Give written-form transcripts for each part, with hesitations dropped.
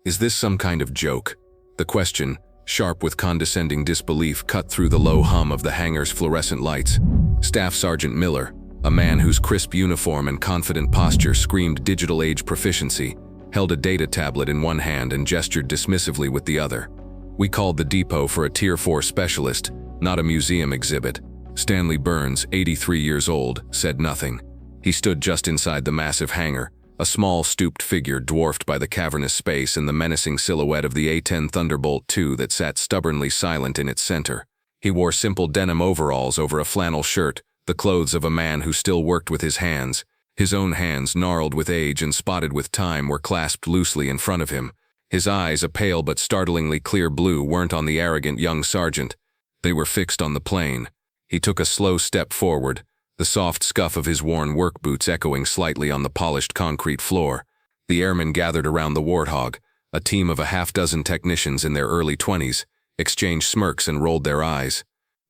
Is this some kind of joke? The question, sharp with condescending disbelief, cut through the low hum of the hangar's fluorescent lights. Staff Sergeant Miller, a man whose crisp uniform and confident posture screamed digital age proficiency, held a data tablet in one hand and gestured dismissively with the other. We called the depot for a Tier 4 specialist, not a museum exhibit. Stanley Burns, 83 years old, said nothing. He stood just inside the massive hangar, a small, stooped figure dwarfed by the cavernous space and the menacing silhouette of the A-10 Thunderbolt II that sat stubbornly silent in its center. He wore simple denim overalls over a flannel shirt, the clothes of a man who still worked with his hands. His own hands, gnarled with age and spotted with time, were clasped loosely in front of him. His eyes, a pale but startlingly clear blue, weren't on the arrogant young sergeant. They were fixed on the plane. He took a slow step forward, the soft scuff of his worn work boots echoing slightly on the polished concrete floor. The airmen gathered around the Warthog, a team of a half-dozen technicians in their early 20s, exchanged smirks and rolled their eyes.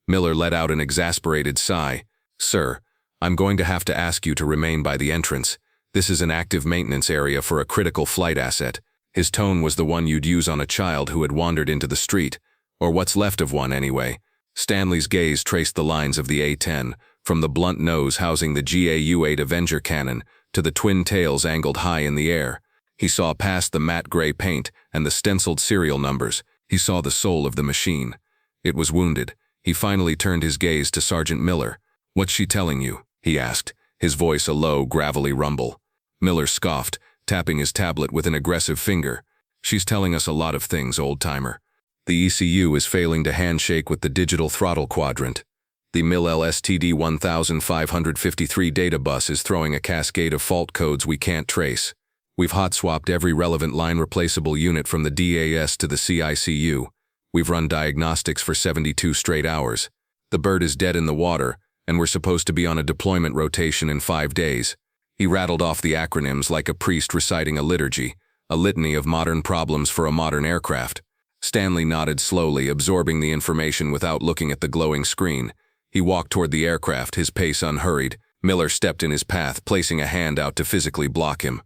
Miller let out an exasperated sigh. "Sir, I'm going to have to ask you to remain by the entrance. This is an active maintenance area for a critical flight asset." His tone was the one you'd use on a child who had wandered into the street, or what's left of one anyway. Stanley's gaze traced the lines of the A-10, from the blunt nose housing the GAU-8 Avenger cannon to the twin tails angled high in the air. He saw past the matte gray paint and the stenciled serial numbers. He saw the soul of the machine. It was wounded. He finally turned his gaze to Sergeant Miller. "What's she telling you?" he asked, his voice a low, gravelly rumble. Miller scoffed, tapping his tablet with an aggressive finger. "She's telling us a lot of things, old-timer. The ECU is failing to handshake with the digital throttle quadrant. The MIL-LSTD 1553 data bus is throwing a cascade of fault codes we can't trace. We've hot-swapped every relevant line-replaceable unit from the DAS to the CICU. We've run diagnostics for 72 straight hours. The bird is dead in the water, and we're supposed to be on a deployment rotation in 5 days. He rattled off the acronyms like a priest reciting a liturgy, a litany of modern problems for a modern aircraft. Stanley nodded slowly, absorbing the information without looking at the glowing screen. He walked toward the aircraft, his pace unhurried. Miller stepped in his path, placing a hand out to physically block him.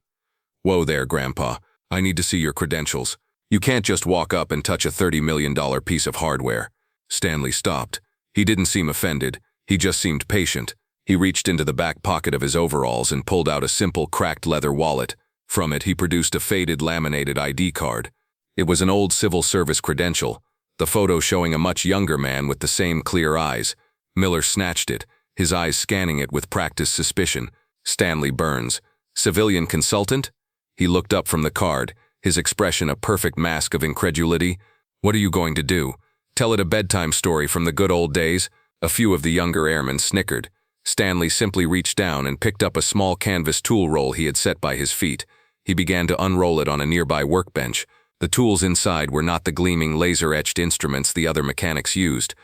"Whoa there, Grandpa. I need to see your credentials. You can't just walk up and touch a $30 million piece of hardware." Stanley stopped. He didn't seem offended. He just seemed patient. He reached into the back pocket of his overalls and pulled out a simple, cracked leather wallet. From it, he produced a faded, laminated ID card. It was an old civil service credential, the photo showing a much younger man with the same clear eyes. Miller snatched it, his eyes scanning it with practiced suspicion. "Stanley Burns, civilian consultant?" He looked up from the card, his expression a perfect mask of incredulity. "What are you going to do? Tell it a bedtime story from the good old days?" A few of the younger airmen snickered. Stanley simply reached down and picked up a small canvas tool roll he had set by his feet. He began to unroll it on a nearby workbench. The tools inside were not the gleaming laser-etched instruments the other mechanics used.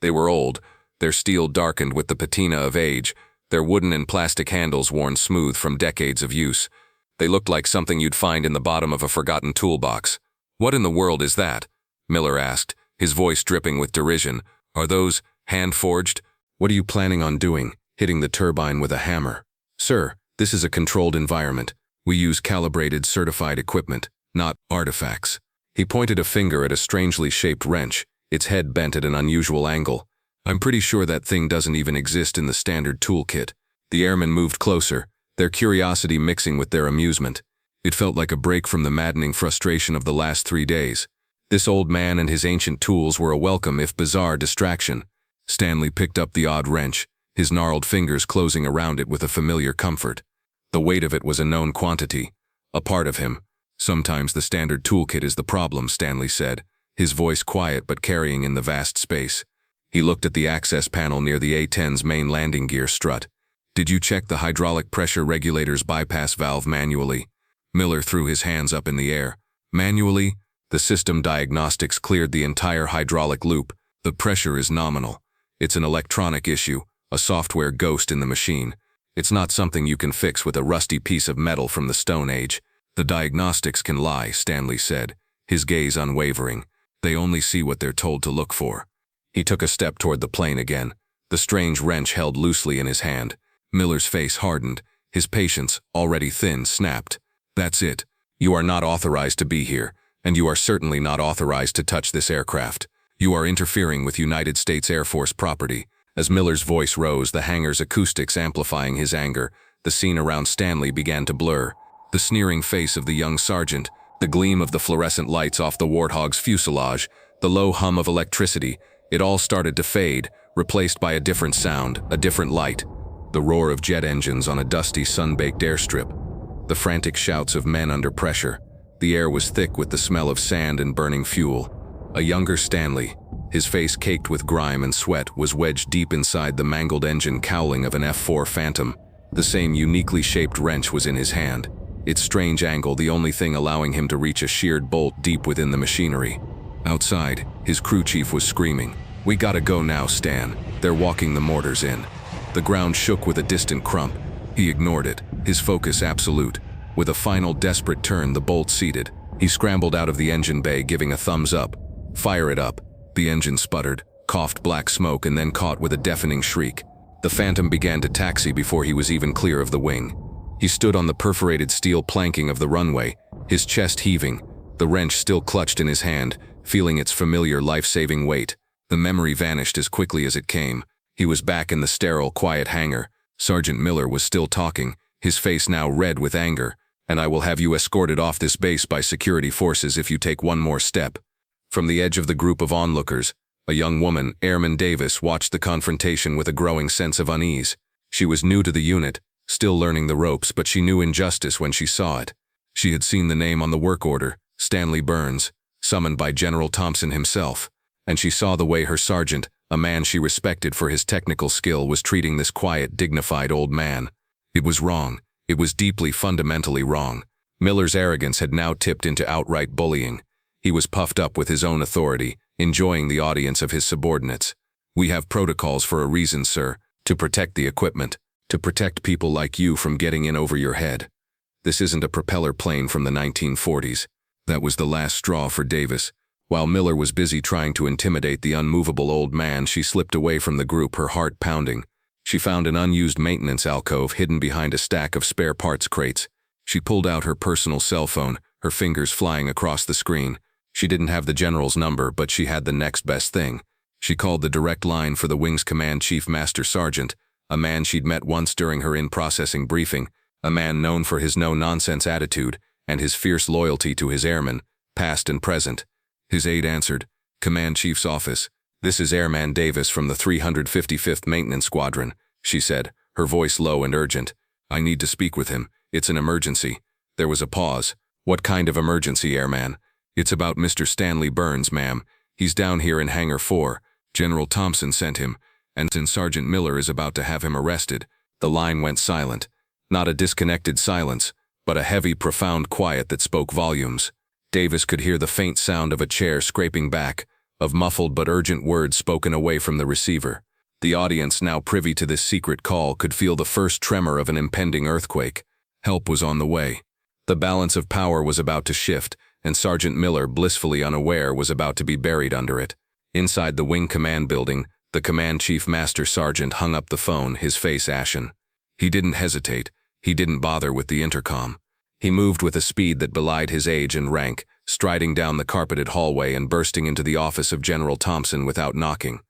They were old, their steel darkened with the patina of age, their wooden and plastic handles worn smooth from decades of use. They looked like something you'd find in the bottom of a forgotten toolbox. "What in the world is that?" Miller asked, his voice dripping with derision. "Are those hand-forged? What are you planning on doing? Hitting the turbine with a hammer?" "Sir, this is a controlled environment. We use calibrated, certified equipment, not artifacts." He pointed a finger at a strangely shaped wrench, its head bent at an unusual angle. "I'm pretty sure that thing doesn't even exist in the standard toolkit." The airmen moved closer, their curiosity mixing with their amusement. It felt like a break from the maddening frustration of the last 3 days. This old man and his ancient tools were a welcome, if bizarre, distraction. Stanley picked up the odd wrench, his gnarled fingers closing around it with a familiar comfort. The weight of it was a known quantity, a part of him. "Sometimes the standard toolkit is the problem," Stanley said, his voice quiet but carrying in the vast space. He looked at the access panel near the A-10's main landing gear strut. "Did you check the hydraulic pressure regulator's bypass valve manually?" Miller threw his hands up in the air. "Manually?" The system diagnostics cleared the entire hydraulic loop. "The pressure is nominal. It's an electronic issue, a software ghost in the machine. It's not something you can fix with a rusty piece of metal from the Stone Age." "The diagnostics can lie," Stanley said, his gaze unwavering. "They only see what they're told to look for." He took a step toward the plane again, the strange wrench held loosely in his hand. Miller's face hardened, his patience, already thin, snapped. "That's it. You are not authorized to be here. and you are certainly not authorized to touch this aircraft. You are interfering with United States Air Force property." As Miller's voice rose, the hangar's acoustics amplifying his anger, the scene around Stanley began to blur. The sneering face of the young sergeant, the gleam of the fluorescent lights off the Warthog's fuselage, the low hum of electricity, it all started to fade, replaced by a different sound, a different light. The roar of jet engines on a dusty, sun-baked airstrip. The frantic shouts of men under pressure. The air was thick with the smell of sand and burning fuel. A younger Stanley, his face caked with grime and sweat, was wedged deep inside the mangled engine cowling of an F-4 Phantom. The same uniquely shaped wrench was in his hand, its strange angle the only thing allowing him to reach a sheared bolt deep within the machinery. Outside, his crew chief was screaming, "We gotta go now, Stan. They're walking the mortars in." The ground shook with a distant crump. He ignored it, his focus absolute. With a final desperate turn, the bolt seated. He scrambled out of the engine bay, giving a thumbs up. "Fire it up." The engine sputtered, coughed black smoke, and then caught with a deafening shriek. The Phantom began to taxi before he was even clear of the wing. He stood on the perforated steel planking of the runway, his chest heaving, the wrench still clutched in his hand, feeling its familiar life-saving weight. The memory vanished as quickly as it came. He was back in the sterile, quiet hangar. Sergeant Miller was still talking, his face now red with anger. "And I will have you escorted off this base by security forces if you take one more step." From the edge of the group of onlookers, a young woman, Airman Davis, watched the confrontation with a growing sense of unease. She was new to the unit, still learning the ropes, but she knew injustice when she saw it. She had seen the name on the work order, Stanley Burns, summoned by General Thompson himself, and she saw the way her sergeant, a man she respected for his technical skill, was treating this quiet, dignified old man. It was wrong. It was deeply, fundamentally wrong. Miller's arrogance had now tipped into outright bullying. He was puffed up with his own authority, enjoying the audience of his subordinates. "We have protocols for a reason, sir, to protect the equipment, to protect people like you from getting in over your head. This isn't a propeller plane from the 1940s. That was the last straw for Davis. While Miller was busy trying to intimidate the unmovable old man, she slipped away from the group, her heart pounding. She found an unused maintenance alcove hidden behind a stack of spare parts crates. She pulled out her personal cell phone, her fingers flying across the screen. She didn't have the general's number, but she had the next best thing. She called the direct line for the Wing's Command Chief Master Sergeant, a man she'd met once during her in-processing briefing, a man known for his no-nonsense attitude and his fierce loyalty to his airmen, past and present. His aide answered, "Command Chief's office. This is Airman Davis from the 355th Maintenance Squadron," she said, her voice low and urgent. "I need to speak with him. It's an emergency." There was a pause. "What kind of emergency, Airman?" "It's about Mr. Stanley Burns, ma'am. He's down here in Hangar 4. General Thompson sent him, and Sergeant Miller is about to have him arrested." The line went silent. Not a disconnected silence, but a heavy, profound quiet that spoke volumes. Davis could hear the faint sound of a chair scraping back, of muffled but urgent words spoken away from the receiver. The audience, now privy to this secret call, could feel the first tremor of an impending earthquake. Help was on the way. The balance of power was about to shift, and Sergeant Miller, blissfully unaware, was about to be buried under it. Inside the Wing Command building, the Command Chief Master Sergeant hung up the phone, his face ashen. He didn't hesitate. He didn't bother with the intercom. He moved with a speed that belied his age and rank, striding down the carpeted hallway and bursting into the office of General Thompson without knocking.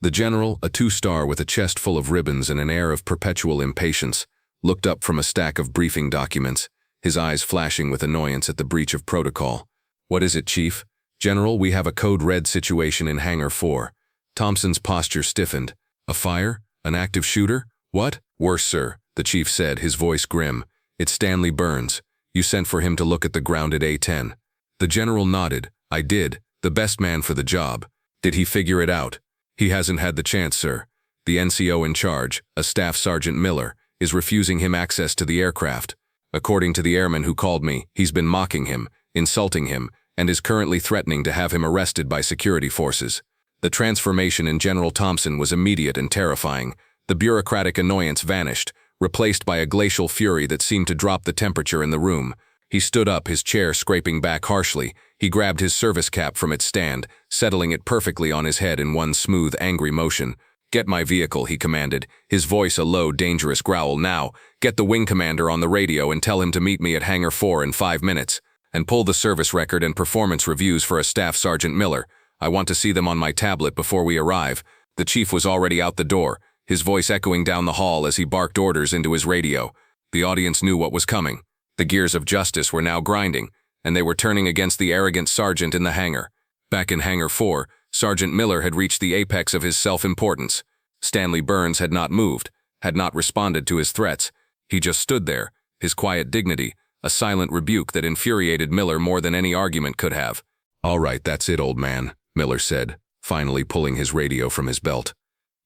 The general, a two-star with a chest full of ribbons and an air of perpetual impatience, looked up from a stack of briefing documents, his eyes flashing with annoyance at the breach of protocol. "What is it, Chief?" "General, we have a code red situation in Hangar 4. Thompson's posture stiffened. "A fire? An active shooter? What?" "Worse, sir," the chief said, his voice grim. "It's Stanley Burns. You sent for him to look at the grounded A-10. The general nodded. "I did. The best man for the job." "Did he figure it out?" "He hasn't had the chance, sir. The NCO in charge, a Staff Sergeant Miller, is refusing him access to the aircraft. According to the airman who called me, he's been mocking him, insulting him, and is currently threatening to have him arrested by security forces." The transformation in General Thompson was immediate and terrifying. The bureaucratic annoyance vanished, replaced by a glacial fury that seemed to drop the temperature in the room. He stood up, his chair scraping back harshly. He grabbed his service cap from its stand, settling it perfectly on his head in one smooth, angry motion. "Get my vehicle," he commanded, his voice a low, dangerous growl. "Now, get the wing commander on the radio and tell him to meet me at Hangar 4 in 5 minutes. And pull the service record and performance reviews for a Staff Sergeant Miller. I want to see them on my tablet before we arrive." The chief was already out the door, his voice echoing down the hall as he barked orders into his radio. The audience knew what was coming. The gears of justice were now grinding, and they were turning against the arrogant sergeant in the hangar. Back in Hangar 4, Sergeant Miller had reached the apex of his self-importance. Stanley Burns had not moved, had not responded to his threats. He just stood there, his quiet dignity, a silent rebuke that infuriated Miller more than any argument could have. "All right, that's it, old man," Miller said, finally pulling his radio from his belt.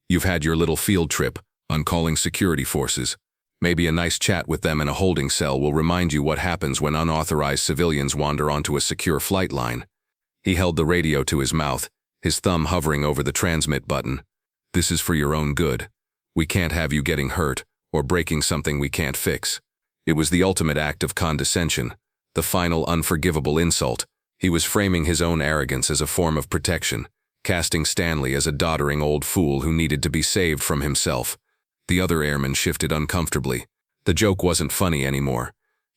"You've had your little field trip, uncalling security forces. Maybe a nice chat with them in a holding cell will remind you what happens when unauthorized civilians wander onto a secure flight line." He held the radio to his mouth, his thumb hovering over the transmit button. "This is for your own good. We can't have you getting hurt or breaking something we can't fix." It was the ultimate act of condescension, the final unforgivable insult. He was framing his own arrogance as a form of protection, casting Stanley as a doddering old fool who needed to be saved from himself. The other airmen shifted uncomfortably. The joke wasn't funny anymore.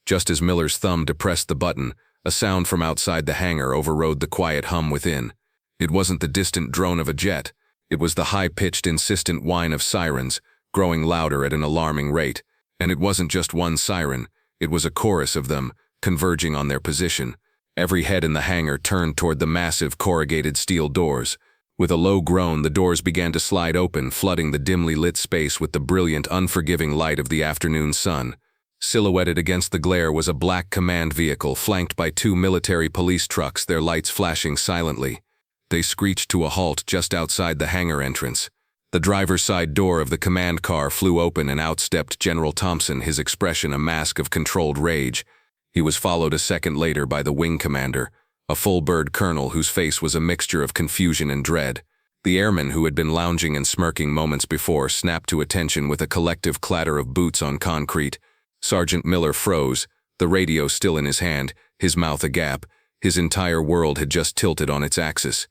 Just as Miller's thumb depressed the button, a sound from outside the hangar overrode the quiet hum within. It wasn't the distant drone of a jet. It was the high-pitched, insistent whine of sirens, growing louder at an alarming rate. And it wasn't just one siren, it was a chorus of them, converging on their position. Every head in the hangar turned toward the massive corrugated steel doors. With a low groan, the doors began to slide open, flooding the dimly lit space with the brilliant, unforgiving light of the afternoon sun. Silhouetted against the glare was a black command vehicle flanked by 2 military police trucks, their lights flashing silently. They screeched to a halt just outside the hangar entrance. The driver's side door of the command car flew open and out stepped General Thompson, his expression a mask of controlled rage. He was followed a second later by the wing commander, a full-bird colonel whose face was a mixture of confusion and dread. The airmen who had been lounging and smirking moments before snapped to attention with a collective clatter of boots on concrete. Sergeant Miller froze, the radio still in his hand, his mouth agape. His entire world had just tilted on its axis.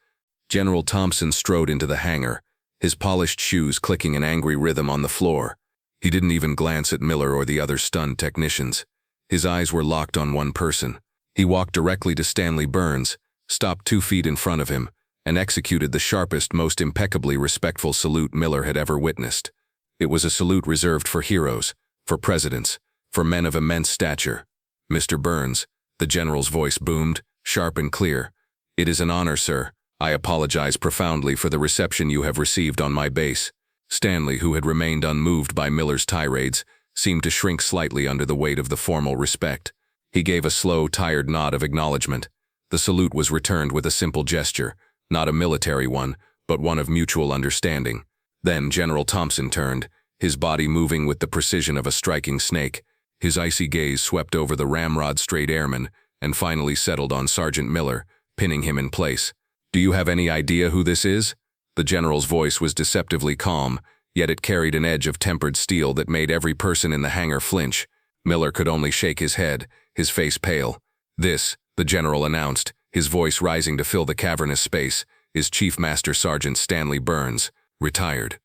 General Thompson strode into the hangar, his polished shoes clicking an angry rhythm on the floor. He didn't even glance at Miller or the other stunned technicians. His eyes were locked on one person. He walked directly to Stanley Burns, stopped 2 feet in front of him, and executed the sharpest, most impeccably respectful salute Miller had ever witnessed. It was a salute reserved for heroes, for presidents, for men of immense stature. "Mr. Burns," the general's voice boomed, sharp and clear. "It is an honor, sir. I apologize profoundly for the reception you have received on my base." Stanley, who had remained unmoved by Miller's tirades, seemed to shrink slightly under the weight of the formal respect. He gave a slow, tired nod of acknowledgement. The salute was returned with a simple gesture, not a military one, but one of mutual understanding. Then General Thompson turned, his body moving with the precision of a striking snake. His icy gaze swept over the ramrod-straight airman and finally settled on Sergeant Miller, pinning him in place. "Do you have any idea who this is?" The general's voice was deceptively calm, yet it carried an edge of tempered steel that made every person in the hangar flinch. Miller could only shake his head, his face pale. "This," the general announced, his voice rising to fill the cavernous space, "is Chief Master Sergeant Stanley Burns, retired.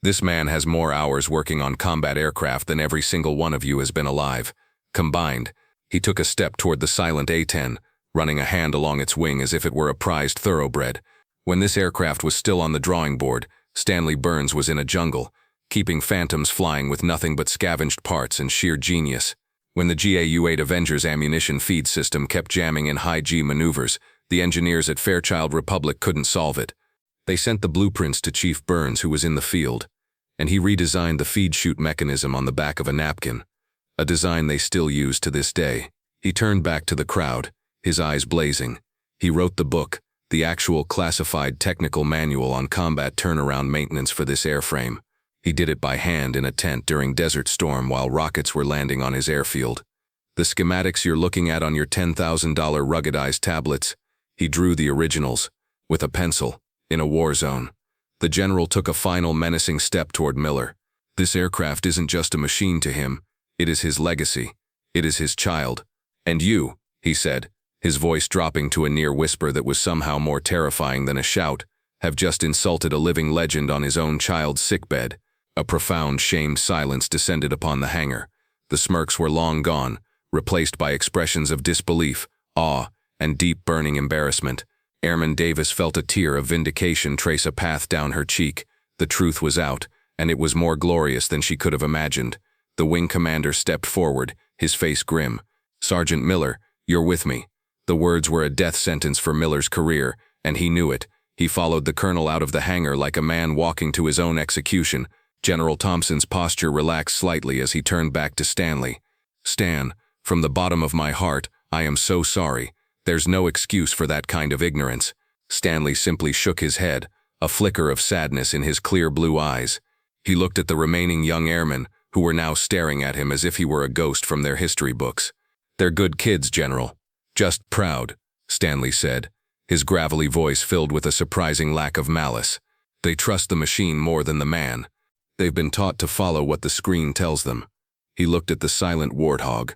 This man has more hours working on combat aircraft than every single one of you has been alive. Combined." He took a step toward the silent A-10, running a hand along its wing as if it were a prized thoroughbred. When this aircraft was still on the drawing board, Stanley Burns was in a jungle, keeping phantoms flying with nothing but scavenged parts and sheer genius. When the GAU-8 Avengers ammunition feed system kept jamming in high-G maneuvers, the engineers at Fairchild Republic couldn't solve it. They sent the blueprints to Chief Burns, who was in the field, and he redesigned the feed chute mechanism on the back of a napkin, a design they still use to this day. He turned back to the crowd, his eyes blazing. He wrote the book, the actual classified technical manual on combat turnaround maintenance for this airframe. He did it by hand in a tent during Desert Storm while rockets were landing on his airfield. The schematics you're looking at on your $10,000 ruggedized tablets, he drew the originals, with a pencil, in a war zone. The general took a final menacing step toward Miller. This aircraft isn't just a machine to him, it is his legacy. It is his child. "And you," he said, his voice dropping to a near whisper that was somehow more terrifying than a shout, "have just insulted a living legend on his own child's sickbed." A profound, shamed silence descended upon the hangar. The smirks were long gone, replaced by expressions of disbelief, awe, and deep burning embarrassment. Airman Davis felt a tear of vindication trace a path down her cheek. The truth was out, and it was more glorious than she could have imagined. The wing commander stepped forward, his face grim. "Sergeant Miller, you're with me." The words were a death sentence for Miller's career, and he knew it. He followed the colonel out of the hangar like a man walking to his own execution. General Thompson's posture relaxed slightly as he turned back to Stanley. "Stan, from the bottom of my heart, I am so sorry. There's no excuse for that kind of ignorance." Stanley simply shook his head, a flicker of sadness in his clear blue eyes. He looked at the remaining young airmen, who were now staring at him as if he were a ghost from their history books. "They're good kids, General. Just proud," Stanley said, his gravelly voice filled with a surprising lack of malice. "They trust the machine more than the man. They've been taught to follow what the screen tells them." He looked at the silent Warthog.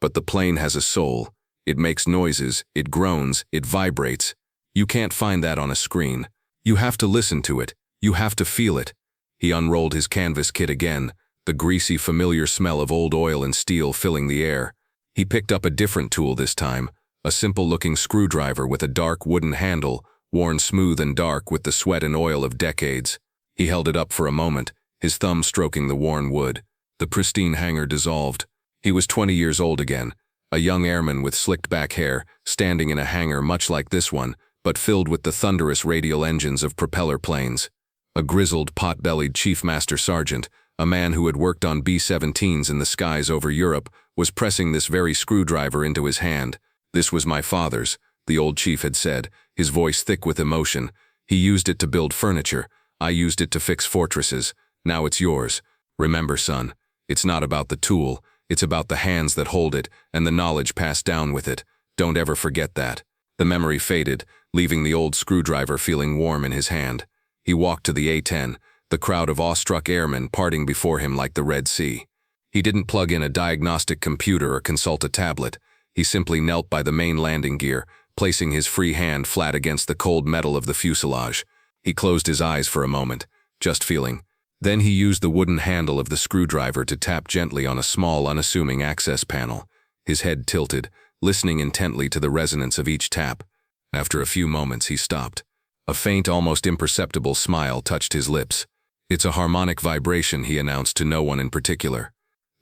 "But the plane has a soul. It makes noises, it groans, it vibrates. You can't find that on a screen. You have to listen to it. You have to feel it." He unrolled his canvas kit again, the greasy, familiar smell of old oil and steel filling the air. He picked up a different tool this time, a simple-looking screwdriver with a dark wooden handle, worn smooth and dark with the sweat and oil of decades. He held it up for a moment, his thumb stroking the worn wood. The pristine hangar dissolved. He was 20 years old again, a young airman with slicked-back hair, standing in a hangar much like this one, but filled with the thunderous radial engines of propeller planes. A grizzled, pot-bellied chief master sergeant, a man who had worked on B-17s in the skies over Europe, was pressing this very screwdriver into his hand. "This was my father's," the old chief had said, his voice thick with emotion. "He used it to build furniture. I used it to fix fortresses. Now it's yours. Remember, son, it's not about the tool. It's about the hands that hold it and the knowledge passed down with it. Don't ever forget that." The memory faded, leaving the old screwdriver feeling warm in his hand. He walked to the A-10, the crowd of awestruck airmen parting before him like the Red Sea. He didn't plug in a diagnostic computer or consult a tablet. He simply knelt by the main landing gear, placing his free hand flat against the cold metal of the fuselage. He closed his eyes for a moment, just feeling. Then he used the wooden handle of the screwdriver to tap gently on a small, unassuming access panel. His head tilted, listening intently to the resonance of each tap. After a few moments, he stopped. A faint, almost imperceptible smile touched his lips. "It's a harmonic vibration," he announced to no one in particular.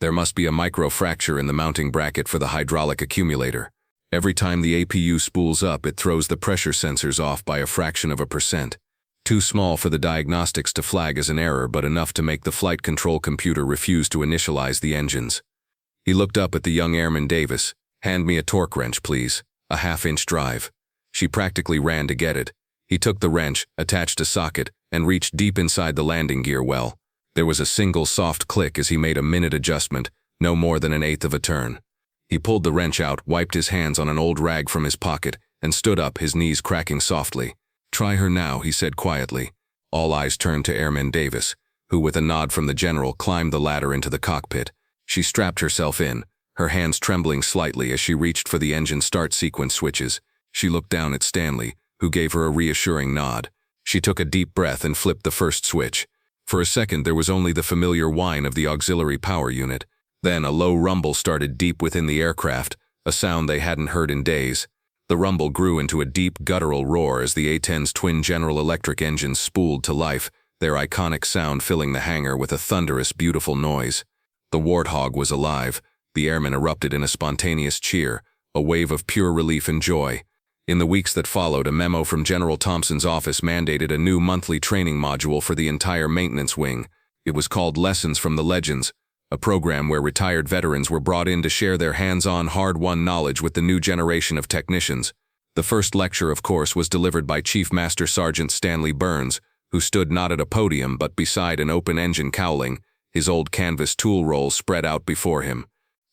"There must be a microfracture in the mounting bracket for the hydraulic accumulator. Every time the APU spools up, it throws the pressure sensors off by a fraction of a percent. Too small for the diagnostics to flag as an error, but enough to make the flight control computer refuse to initialize the engines." He looked up at the young airman Davis. "Hand me a torque wrench, please. A half-inch drive." She practically ran to get it. He took the wrench, attached a socket, and reached deep inside the landing gear well. There was a single soft click as he made a minute adjustment, no more than an eighth of a turn. He pulled the wrench out, wiped his hands on an old rag from his pocket, and stood up, his knees cracking softly. "Try her now," he said quietly. All eyes turned to Airman Davis, who with a nod from the general climbed the ladder into the cockpit. She strapped herself in, her hands trembling slightly as she reached for the engine start sequence switches. She looked down at Stanley, who gave her a reassuring nod. She took a deep breath and flipped the first switch. For a second there was only the familiar whine of the auxiliary power unit. Then a low rumble started deep within the aircraft, a sound they hadn't heard in days. The rumble grew into a deep guttural roar as the A-10's twin General Electric engines spooled to life, their iconic sound filling the hangar with a thunderous, beautiful noise. The Warthog was alive. The airmen erupted in a spontaneous cheer, a wave of pure relief and joy. In the weeks that followed, a memo from General Thompson's office mandated a new monthly training module for the entire maintenance wing. It was called Lessons from the Legends, a program where retired veterans were brought in to share their hands-on, hard-won knowledge with the new generation of technicians. The first lecture, of course, was delivered by Chief Master Sergeant Stanley Burns, who stood not at a podium but beside an open engine cowling, his old canvas tool roll spread out before him.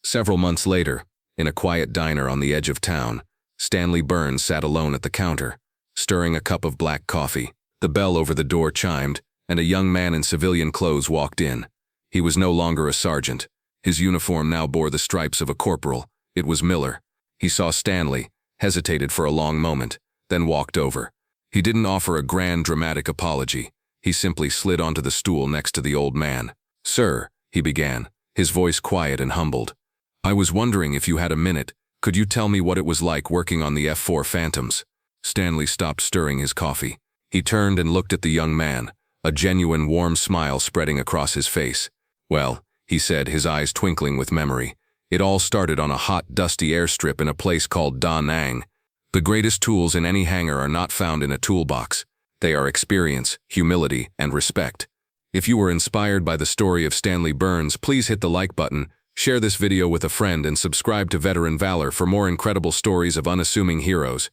Several months later, in a quiet diner on the edge of town, Stanley Burns sat alone at the counter, stirring a cup of black coffee. The bell over the door chimed, and a young man in civilian clothes walked in. He was no longer a sergeant. His uniform now bore the stripes of a corporal. It was Miller. He saw Stanley, hesitated for a long moment, then walked over. He didn't offer a grand, dramatic apology. He simply slid onto the stool next to the old man. "Sir," he began, his voice quiet and humbled. "I was wondering if you had a minute. Could you tell me what it was like working on the F-4 Phantoms? Stanley stopped stirring his coffee. He turned and looked at the young man, a genuine warm smile spreading across his face. Well, he said, his eyes twinkling with memory. It all started on a hot, dusty airstrip in a place called Da Nang. The greatest tools in any hangar are not found in a toolbox. They are experience, humility, and respect. If you were inspired by the story of Stanley Burns, please hit the like button, share this video with a friend, and subscribe to Veteran Valor for more incredible stories of unassuming heroes.